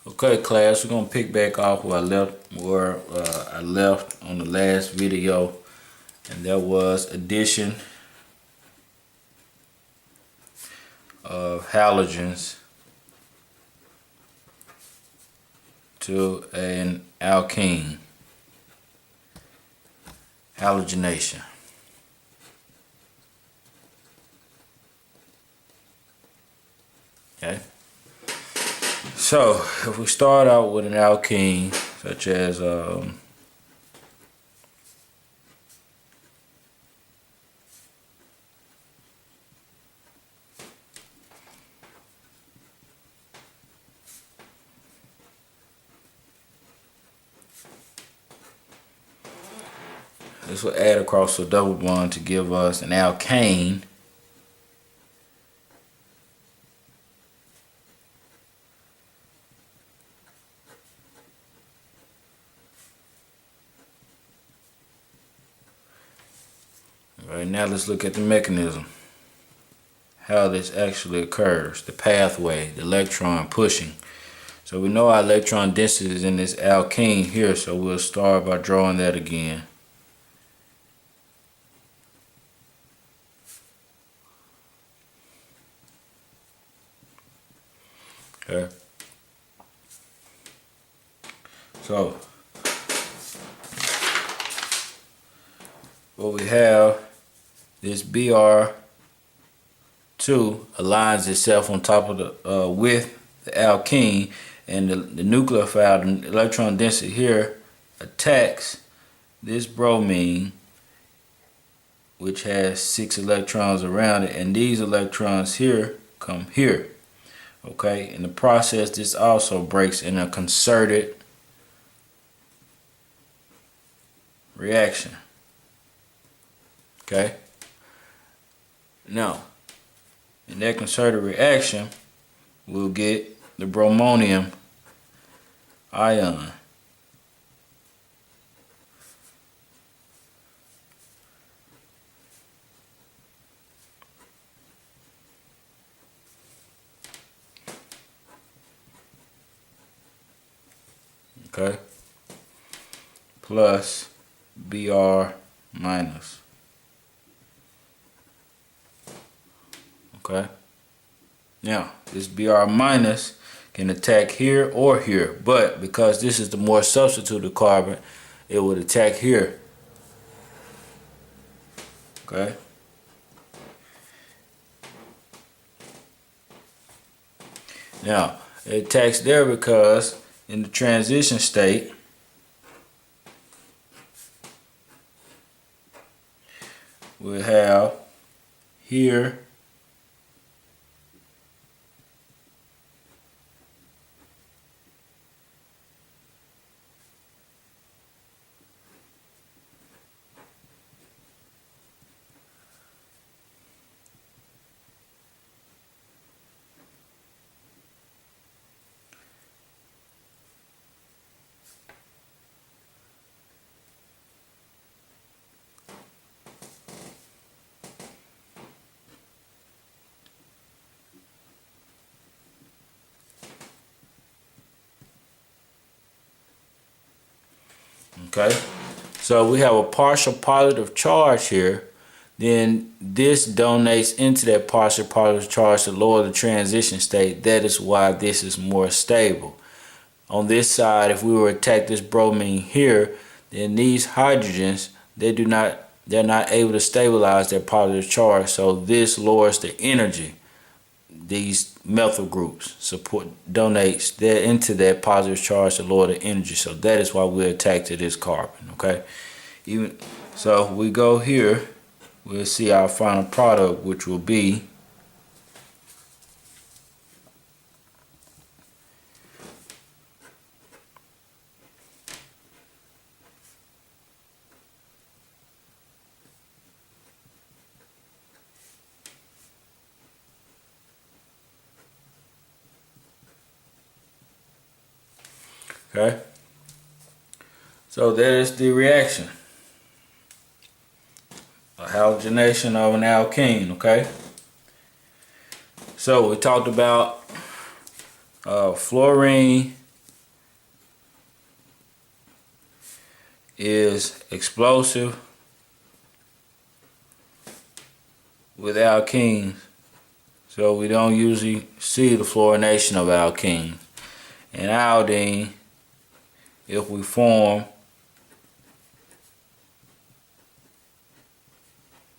Okay, class, we're gonna pick back off where I left on the last video, and that was addition of halogens to an alkene. Halogenation. Okay. So if we start out with an alkene, such as this will add across a double bond to give us an alkane. All right, now let's look at the mechanism. How this actually occurs, the pathway, the electron pushing. So we know our electron density is in this alkene here, so we'll start by drawing that again. Okay. So what we have, this Br2 aligns itself on top of the with the alkene, and the nucleophile, the electron density here, attacks this bromine, which has 6 electrons around it, and these electrons here come here. Okay, in the process, this also breaks in a concerted reaction. Okay, now in that concerted reaction, we'll get the bromonium ion. Okay, plus Br minus. Okay, now this Br minus can attack here or here, but because this is the more substituted carbon, it would attack here. Okay, now it attacks there because in the transition state, we'll have here okay, so we have a partial positive charge here. Then this donates into that partial positive charge to lower the transition state. That is why this is more stable. On this side, if we were to attack this bromine here, then these hydrogens, they're not able to stabilize their positive charge. So this lowers the energy. These methyl groups donates there into that positive charge to lower the energy. So that is why we're attacked to this carbon. Okay, even so, we go here, we'll see our final product, which will be okay. So that is the reaction. A halogenation of an alkene, okay? So we talked about fluorine is explosive with alkenes. So we don't usually see the fluorination of alkene. And iodine, if we form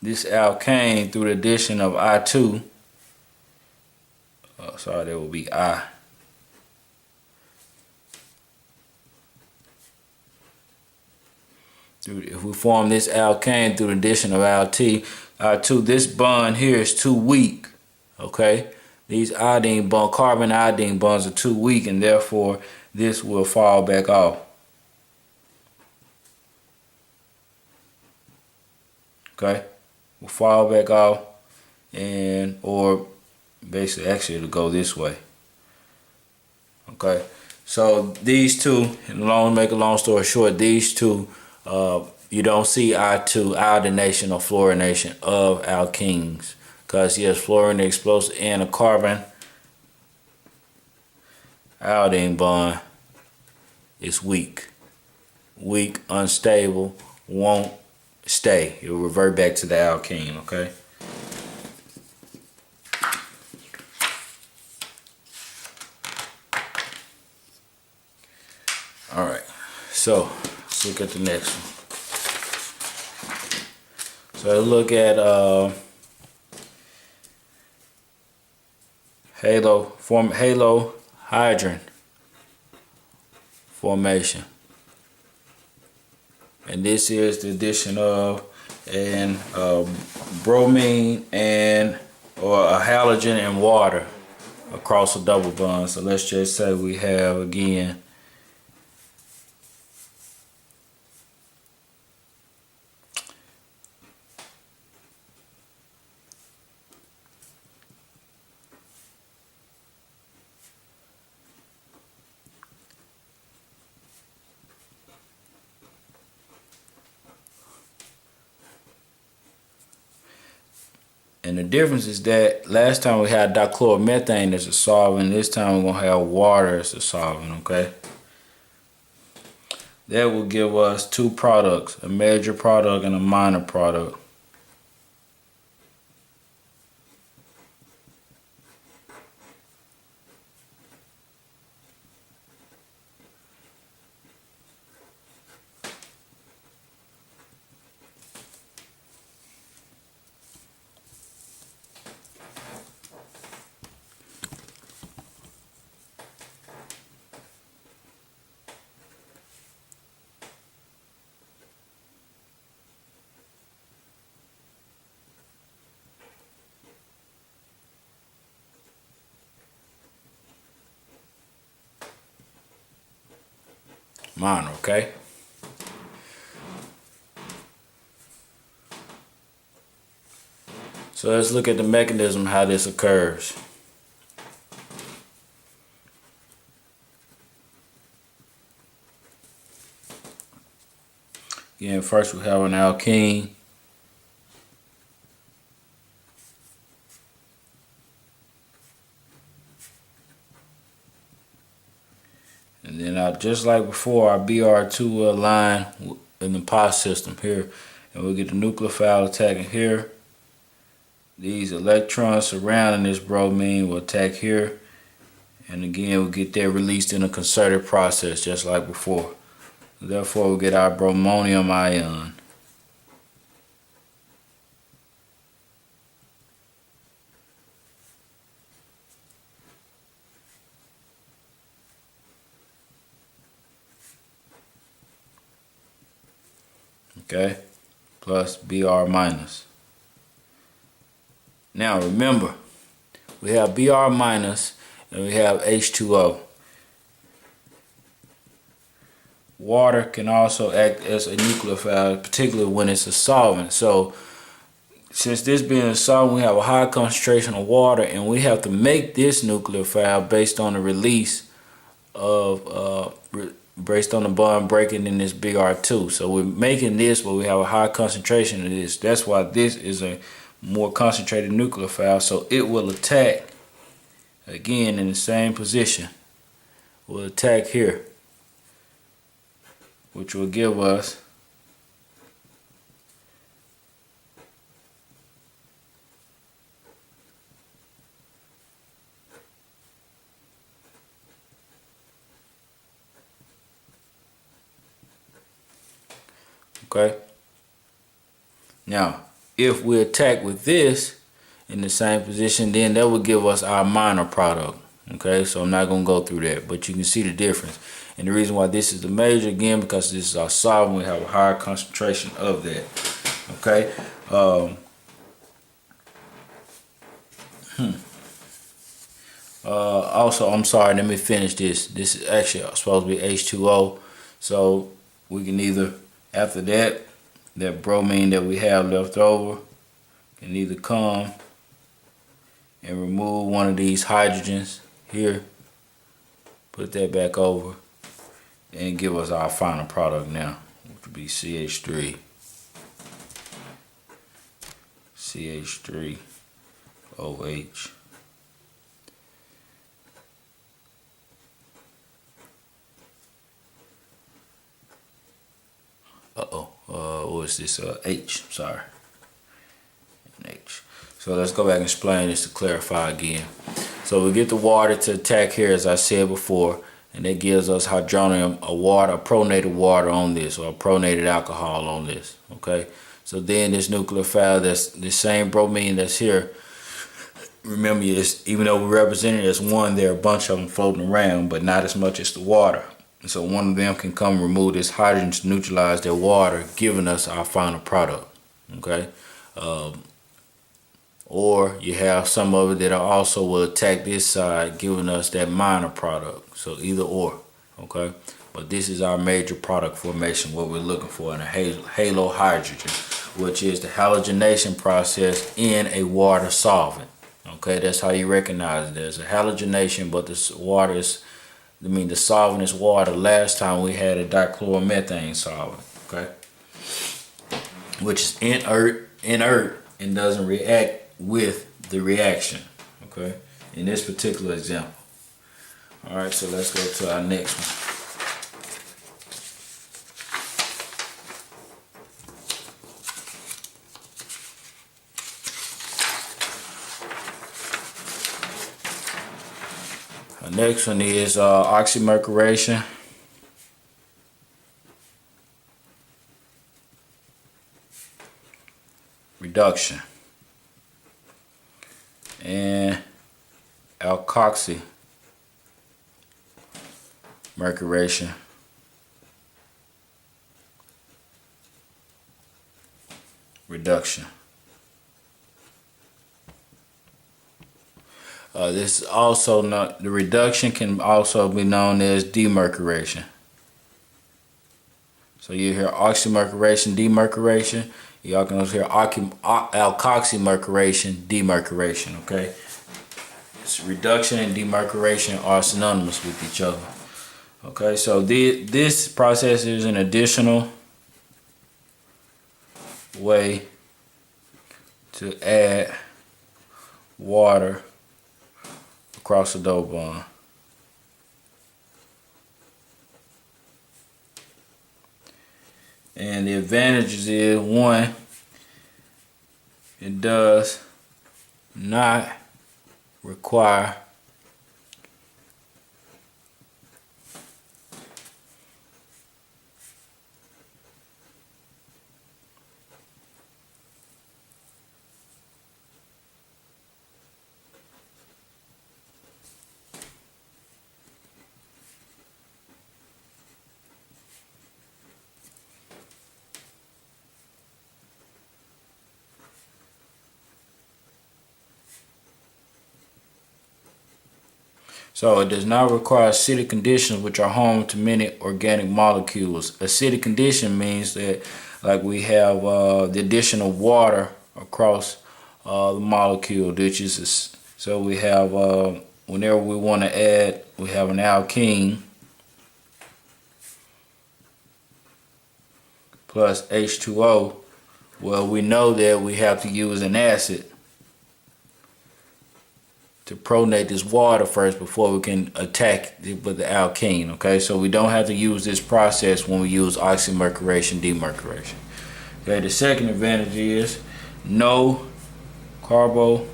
this alkane through the addition of I2, sorry, that will be I. If we form this alkane through the addition of I2, this bond here is too weak. Okay, these iodine bond, carbon iodine bonds are too weak, and therefore this will fall back off. Okay, will fall back off, and or basically actually it'll go this way. Okay, so these two, and make a long story short, these two, you don't see I2 iodination or fluorination of alkenes. Because yes, fluorine explosive and a carbon iodine bond is weak. Weak, unstable, won't stay. It will revert back to the alkene, okay? Alright, so let's look at the next one. So let's look at halohydrin formation, and this is the addition of an bromine or a halogen and water across a double bond. So let's just say we have again and the difference is that last time we had dichloromethane as a solvent, this time we're going to have water as a solvent, okay? That will give us two products, a major product and a minor product. Minor, okay? So let's look at the mechanism how this occurs. Again, first we have an alkene. And then just like before, our Br2 will align in the pi system here. And we'll get the nucleophile attacking here. These electrons surrounding this bromine will attack here. And again, we'll get that released in a concerted process just like before. Therefore, we'll get our bromonium ion. Okay, plus Br minus. Now remember, we have Br minus and we have H2O. Water can also act as a nucleophile, particularly when it's a solvent. So since this being a solvent, we have a high concentration of water, and we have to make this nucleophile based on the release of based on the bond breaking in this Br2. So we're making this, but we have a high concentration of this. That's why this is a more concentrated nucleophile. So it will attack again in the same position. Will attack here, which will give us Okay. Now, if we attack with this in the same position, then that will give us our minor product. Okay, so I'm not going to go through that, but you can see the difference. And the reason why this is the major, again, because this is our solvent, we have a higher concentration of that. Okay. Also, I'm sorry, let me finish this. This is actually supposed to be H2O. So we can either, after that bromine that we have left over, can either come and remove one of these hydrogens here, put that back over, and give us our final product now, which would be CH3. CH3OH. What is this? H, sorry. H. So let's go back and explain this to clarify again. So we get the water to attack here, as I said before, and that gives us hydronium, a protonated water on this, or a protonated alcohol on this. Okay. So then this nucleophile, that's the same bromine that's here. Remember, even though we represent it as one, there are a bunch of them floating around, but not as much as the water. So one of them can come remove this hydrogen to neutralize their water, giving us our final product. Okay. Or you have some of it that also will attack this side, giving us that minor product. So either or. Okay. But this is our major product formation, what we're looking for in a halo hydrogen, which is the halogenation process in a water solvent. Okay, that's how you recognize it. There's a halogenation, but this water is, the solvent is water. Last time we had a dichloromethane solvent, okay, which is inert and doesn't react with the reaction, okay, in this particular example. All right, so let's go to our next one. Our next one is oxymercuration. Reduction. And alkoxymercuration. Reduction. This is also not, the reduction can also be known as demercuration. So you hear oxymercuration, demercuration. Y'all can also hear alkoxymercuration, demercuration. Okay, it's reduction and demercuration are synonymous with each other. Okay, so this process is an additional way to add water across the double bond. And the advantages is, one, it does not require So it does not require acidic conditions, which are home to many organic molecules. Acidic condition means that, like, we have the addition of water across the molecule, which is, so we have, whenever we want to add, we have an alkene plus H2O. Well, we know that we have to use an acid to pronate this water first before we can attack it with the alkene. Okay, so we don't have to use this process when we use oxymercuration, demercuration. Okay, the second advantage is no carbocation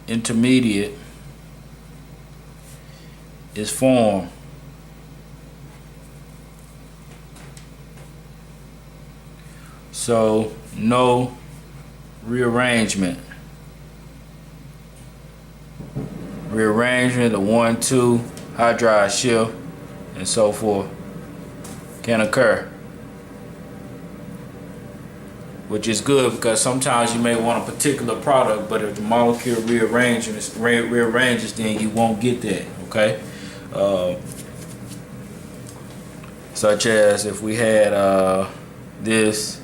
intermediate is formed. So no rearrangement. Rearrangement, the 1,2 hydride shift, and so forth can occur, which is good because sometimes you may want a particular product, but if the molecule rearranges, then you won't get that. Okay, such as if we had this.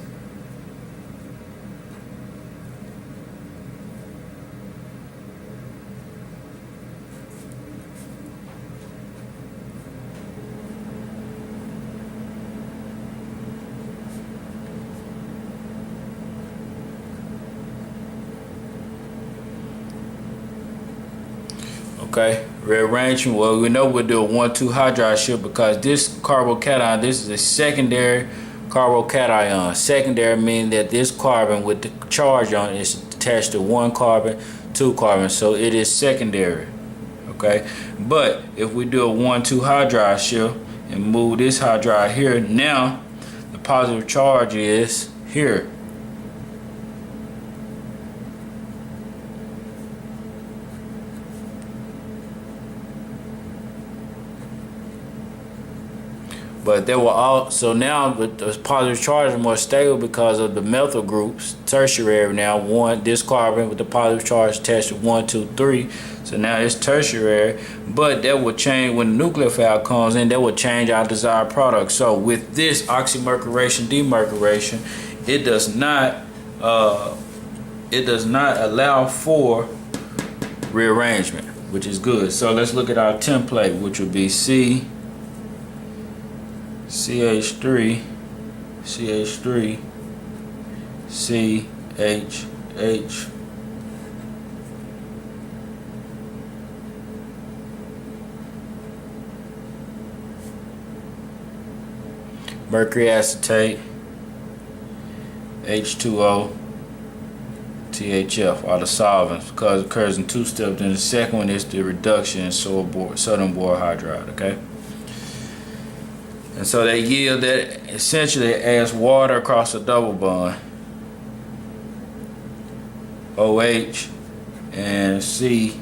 Okay, rearrangement. Well, we know we'll do a 1,2 hydride shift because this carbocation, this is a secondary carbocation. Secondary meaning that this carbon with the charge on it is attached to 1 carbon, 2 carbons, so it is secondary. Okay, but if we do a 1,2 hydride shift and move this hydride here, now the positive charge is here. But they were all, so now the positive charge is more stable because of the methyl groups, tertiary now. This carbon with the positive charge attached to 1, 2, 3. So now it's tertiary, but that will change when the nucleophile comes in, that will change our desired product. So with this oxymercuration, demercuration, it does not allow for rearrangement, which is good. So let's look at our template, which would be CH3, CHH, mercury acetate, H2O, THF are the solvents because it occurs in 2 steps. Then the second one is the reduction in sodium borohydride. Okay. And so they yield that essentially as water across a double bond. OH and C.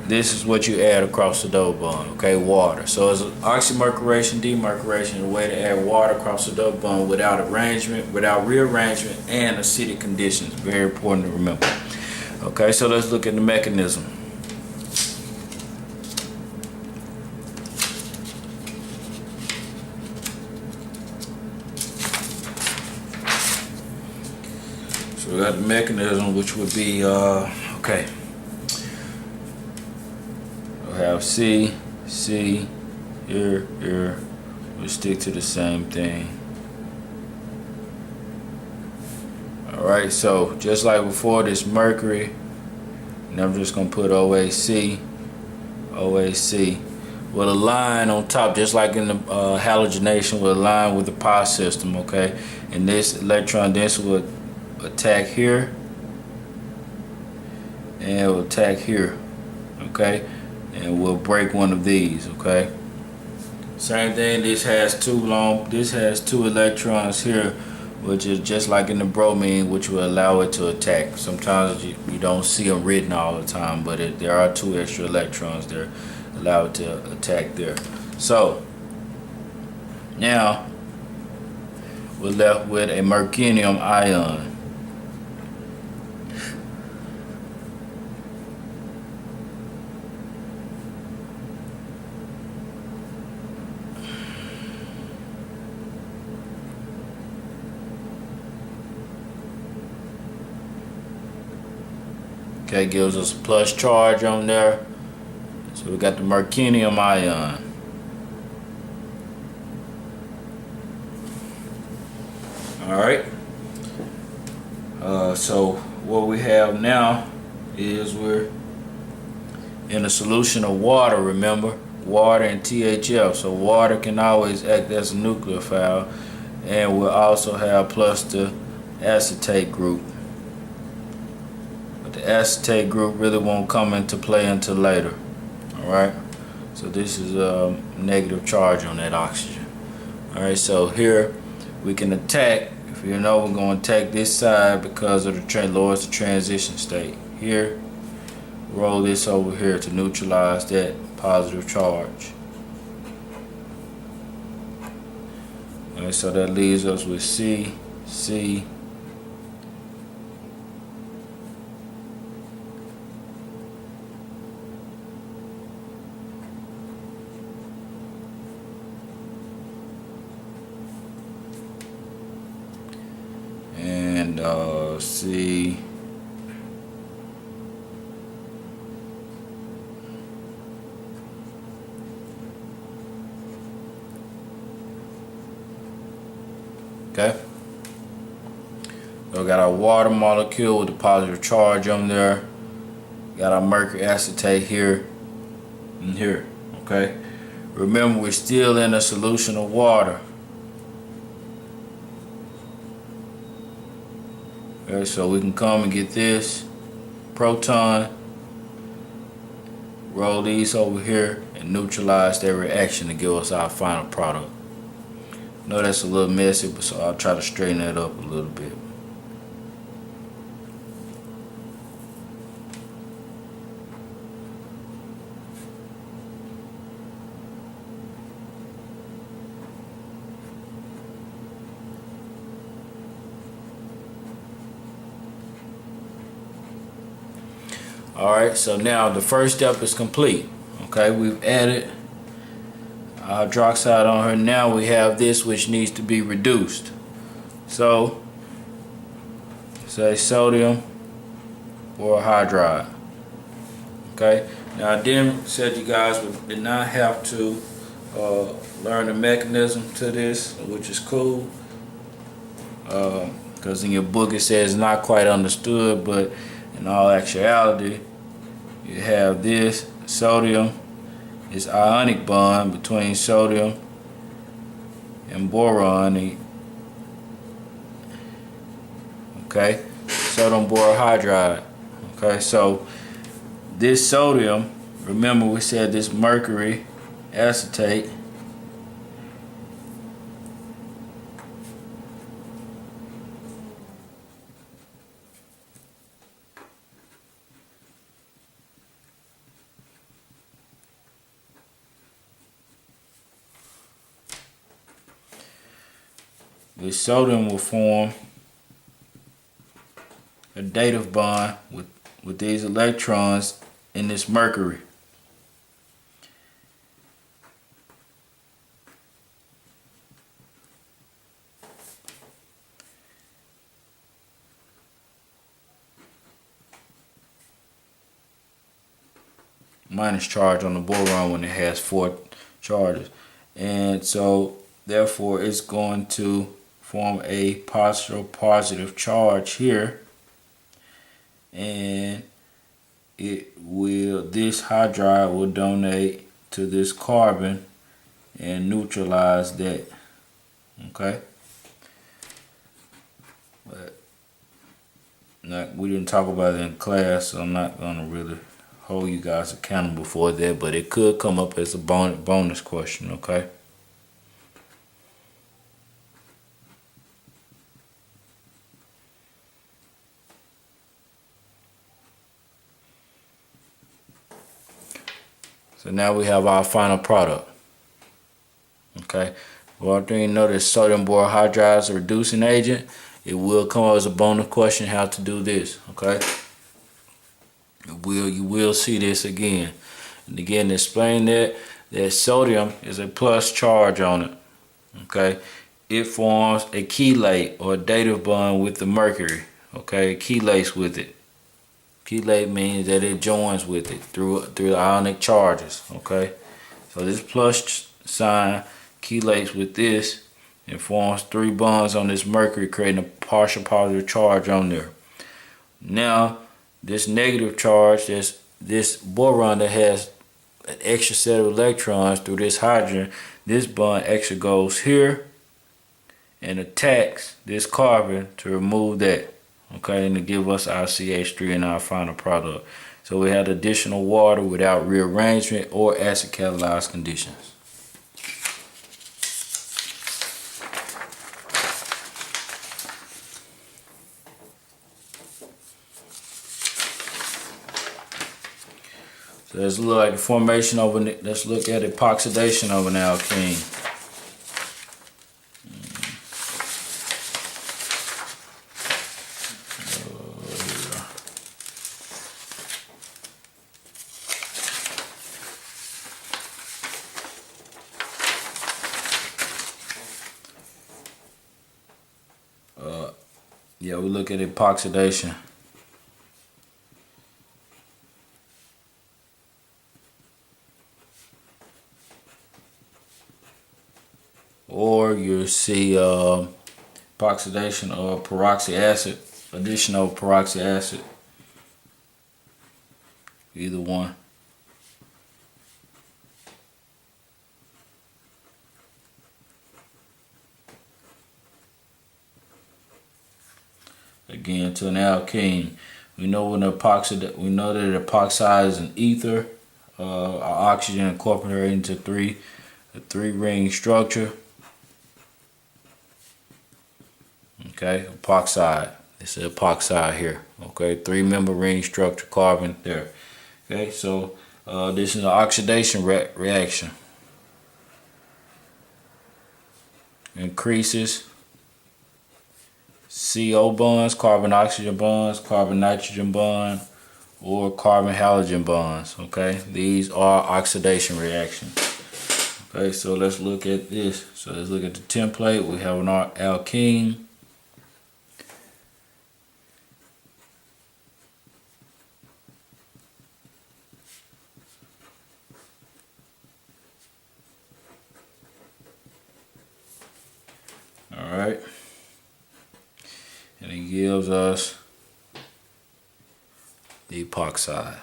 This is what you add across the double bond, okay, water. So it's oxymercuration, demercuration, a way to add water across the double bond without arrangement, without rearrangement, and acidic conditions. Very important to remember. Okay, so let's look at the mechanism. So we got the mechanism, which would be, okay. We'll have C, here. We'll stick to the same thing. Alright, so just like before, this mercury, and I'm just going to put OAC, with a line on top, just like in the halogenation, with a line with the pi system, okay? And this electron density will attack here and it will attack here, okay, and we'll break one of these, okay. Same thing, this has two electrons here, which is just like in the bromine, which will allow it to attack. Sometimes you don't see them written all the time, but there are 2 extra electrons there, allow it to attack there. So now we're left with a mercurium ion. Okay, gives us a plus charge on there. So we got the mercurium ion. Alright. So what we have now is we're in a solution of water, remember? Water and THF. So water can always act as a nucleophile. And we'll also have plus the acetate group. but the acetate group really won't come into play until later. Alright, so this is a negative charge on that oxygen. Alright, so here we can attack. If you know, we're going to attack this side because of the lowers the transition state. Here, roll this over here to neutralize that positive charge. Alright, so that leaves us with C, C, and C, okay. So we got our water molecule with the positive charge on there. Got our mercury acetate here and here. Okay. Remember, we're still in a solution of water. Okay, so we can come and get this proton, roll these over here, and neutralize their reaction to give us our final product. I know that's a little messy, but so I'll try to straighten that up a little bit. Alright, so now the first step is complete. Okay, we've added hydroxide on her. Now we have this which needs to be reduced. So, say sodium borohydride. Okay, now I didn't said you guys did not have to learn the mechanism to this, which is cool. Because in your book it says not quite understood, but in all actuality, you have this sodium, this ionic bond between sodium and boron. Okay, sodium borohydride. Okay, so this sodium, remember we said this mercury acetate, this sodium will form a dative bond with these electrons in this mercury. Minus charge on the boron when it has 4 charges, and so therefore it's going to form a positive charge here, and this hydride will donate to this carbon and neutralize that. Okay, but we didn't talk about it in class, so I'm not gonna really hold you guys accountable for that, but it could come up as a bonus question. Okay. So now we have our final product. Okay. Well, do you know that sodium borohydride is a reducing agent? It will come up as a bonus question how to do this. Okay. You will see this again. And again, to explain that sodium is a plus charge on it. Okay. It forms a chelate or a dative bond with the mercury. Okay. It chelates with it. Chelate means that it joins with it through the ionic charges. Okay, so this plus sign chelates with this and forms 3 bonds on this mercury, creating a partial positive charge on there. Now this negative charge, this boron that has an extra set of electrons through this hydrogen, this bond extra goes here and attacks this carbon to remove that. okay, and to give us our CH3 in our final product. So we had additional water without rearrangement or acid catalyzed conditions. So let's look at the formation of let's look at epoxidation of an alkene. Yeah, we look at epoxidation. Or you'll see epoxidation of peroxy acid, addition of peroxy acid. Either one. Again, to an alkene, we know that it epoxidizes an ether, oxygen incorporated into a three-ring structure. Okay, epoxide. It's an epoxide here. Okay, three-member ring structure, carbon there. Okay, so this is an oxidation reaction. Increases CO bonds, carbon oxygen bonds, carbon nitrogen bond, or carbon halogen bonds. Okay, these are oxidation reactions. Okay, so let's look at this. So let's look at the template. We have an alkene. All right, and it gives us the epoxide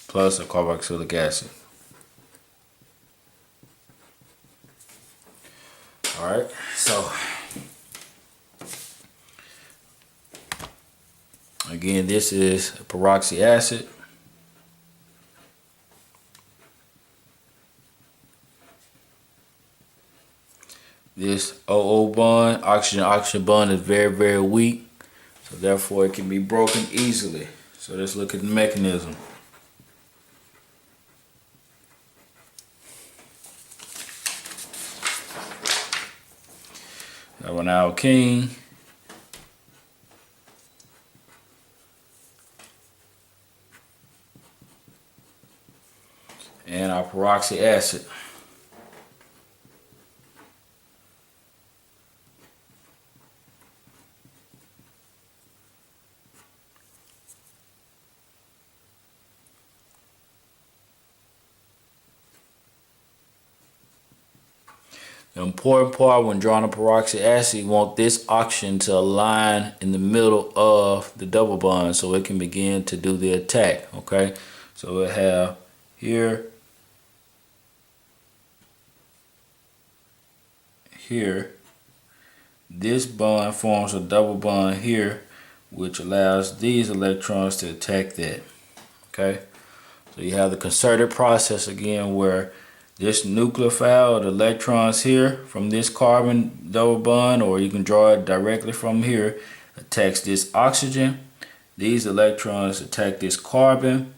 plus a carboxylic acid. All right, so again, this is peroxy acid. This OO bond, oxygen-oxygen bond, is very, very weak, so therefore it can be broken easily. So let's look at the mechanism. We have an alkene. And our peroxy acid. The important part when drawing a peroxy acid, you want this oxygen to align in the middle of the double bond so it can begin to do the attack. Okay, so we'll have here, this bond forms a double bond here, which allows these electrons to attack that. Okay, so you have the concerted process again where this nucleophile, the electrons here from this carbon double bond, or you can draw it directly from here, attacks this oxygen. These electrons attack this carbon.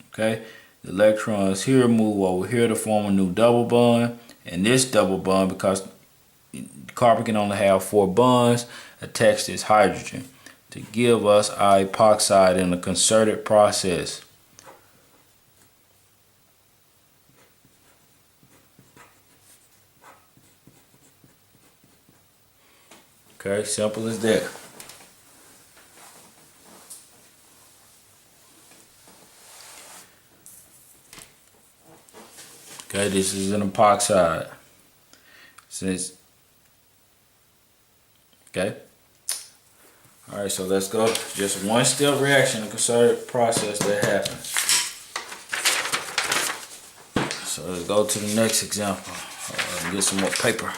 Okay, the electrons here move over here to form a new double bond, and this double bond, because carbon can only have 4 bonds, attacks this hydrogen to give us our epoxide in a concerted process. Okay, simple as that. Okay, this is an epoxide. Okay. All right, so let's go. Just one step reaction, a concerted process that happens. So let's go to the next example. Get some more paper.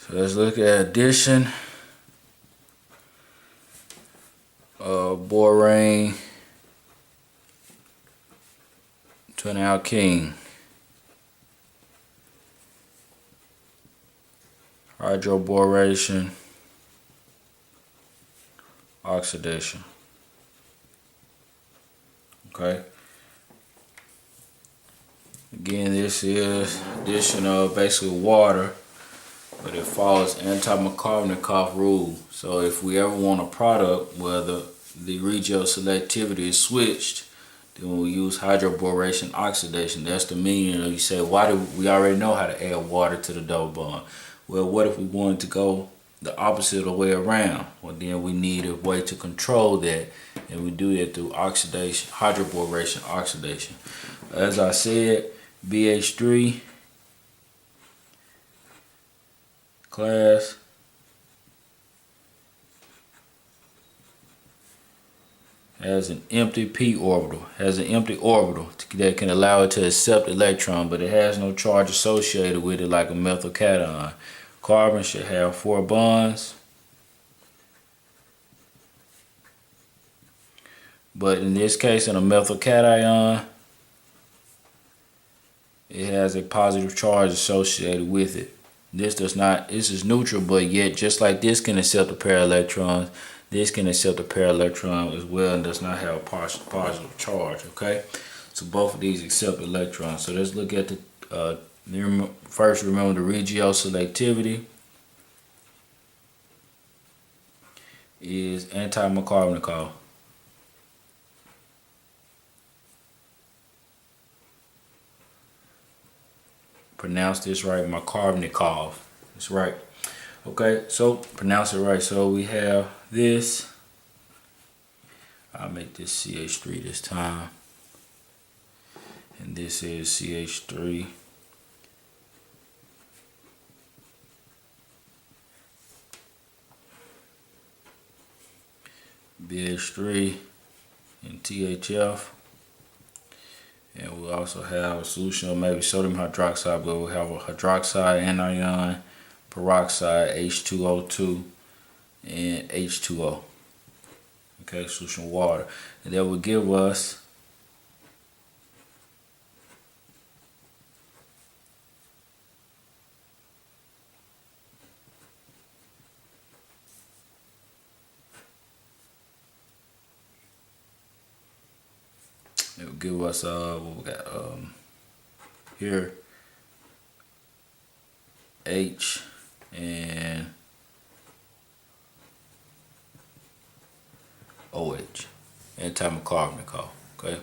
So let's look at addition of borane to an alkene. Hydroboration, oxidation. Okay. Again, this is addition of basically water, but it follows anti-Markovnikov rule. So if we ever want a product where the regio selectivity is switched, then we use hydroboration oxidation. That's the meaning of, you say, why do we already know how to add water to the double bond? Well, what if we wanted to go the opposite of the way around? Well, then we need a way to control that, and we do that through oxidation, hydroboration oxidation. As I said, BH3 class has an empty p orbital, that can allow it to accept electron, but it has no charge associated with it like a methyl cation. Carbon should have 4 bonds, but in this case, in a methyl cation, it has a positive charge associated with it. This is neutral, but yet just like this can accept a pair of electrons, this can accept a pair of electrons as well and does not have a positive charge, okay? So both of these accept electrons. So let's look at the, first remember the regio selectivity is anti-Markovnikov. Pronounce this right, Markovnikov. That's right. Okay, so pronounce it right. So we have this. I'll make this CH3 this time. And this is CH3. BH3 and THF. And we'll also have a solution of maybe sodium hydroxide, but we'll have a hydroxide anion, peroxide, H2O2, and H2O. Okay, solution of water. And that will give us what we got here, H and OH, anti-Markovnikov. Okay.